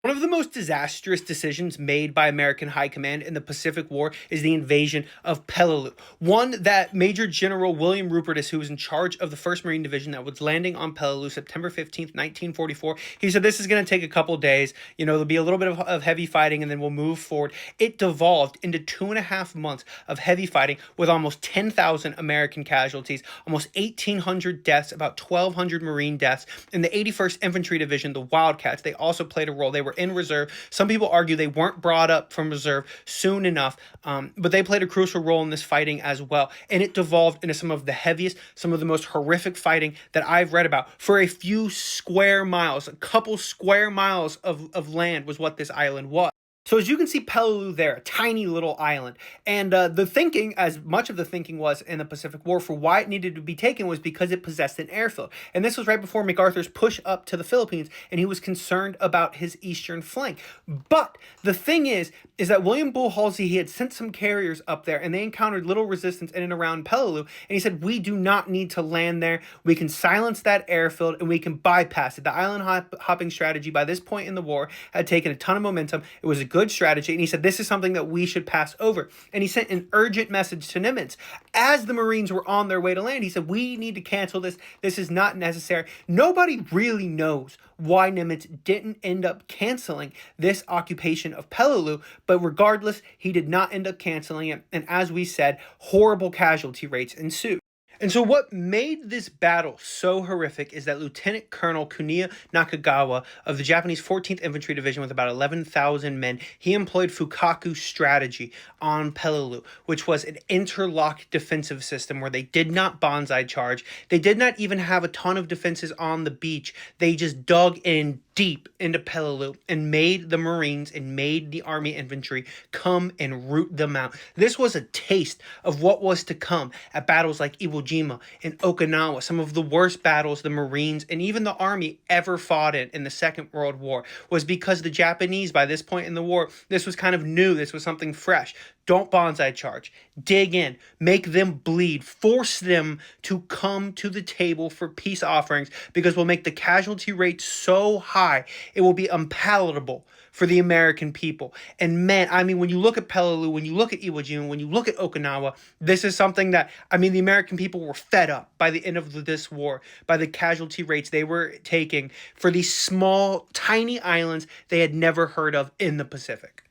One of the most disastrous decisions made by American High Command in the Pacific War is the invasion of Peleliu. One that Major General William Rupertus, who was in charge of the 1st Marine Division that was landing on Peleliu September 15th, 1944, he said this is going to take a couple days. There'll be a little bit of heavy fighting and then we'll move forward. It devolved into 2.5 months of heavy fighting with almost 10,000 American casualties, almost 1,800 deaths, about 1,200 Marine deaths. In the 81st Infantry Division, the Wildcats, they also played a role. They were in reserve. Some people argue they weren't brought up from reserve soon enough, but they played a crucial role in this fighting as well. And it devolved into some of the heaviest, some of the most horrific fighting that I've read about. For a few square miles, a couple square miles of land was what this island was. So as you can see Peleliu there, a tiny little island. And the thinking, as much of the thinking was in the Pacific War for why it needed to be taken, was because it possessed an airfield. And this was right before MacArthur's push up to the Philippines, and he was concerned about his eastern flank. But the thing is that William Bull Halsey, he had sent some carriers up there, and they encountered little resistance in and around Peleliu. And he said, we do not need to land there. We can silence that airfield, and we can bypass it. The island hopping strategy by this point in the war had taken a ton of momentum. It was a good strategy, and he said this is something that we should pass over. And he sent an urgent message to Nimitz as the Marines were on their way to land. He said, we need to cancel this. This is not necessary. Nobody really knows why Nimitz didn't end up canceling this occupation of Peleliu, but regardless, he did not end up canceling it, and as we said, horrible casualty rates ensued. And so what made this battle so horrific is that Lieutenant Colonel Kuniya Nakagawa of the Japanese 14th Infantry Division with about 11,000 men, he employed Fukaku strategy on Peleliu, which was an interlocked defensive system where they did not banzai charge. They did not even have a ton of defenses on the beach. They just dug in deep into Peleliu and made the Marines and made the Army infantry come and root them out. This was a taste of what was to come at battles like Iwo Jima and Okinawa, some of the worst battles the Marines and even the Army ever fought in the Second World War, was because the Japanese, by this point in the war, this was kind of new, this was something fresh. Don't banzai charge. Dig in. Make them bleed. Force them to come to the table for peace offerings, because we'll make the casualty rate so high, it will be unpalatable for the American people. And man, I mean, when you look at Peleliu, when you look at Iwo Jima, when you look at Okinawa, this is something that, I mean, the American people were fed up by the end of this war, by the casualty rates they were taking for these small, tiny islands they had never heard of in the Pacific.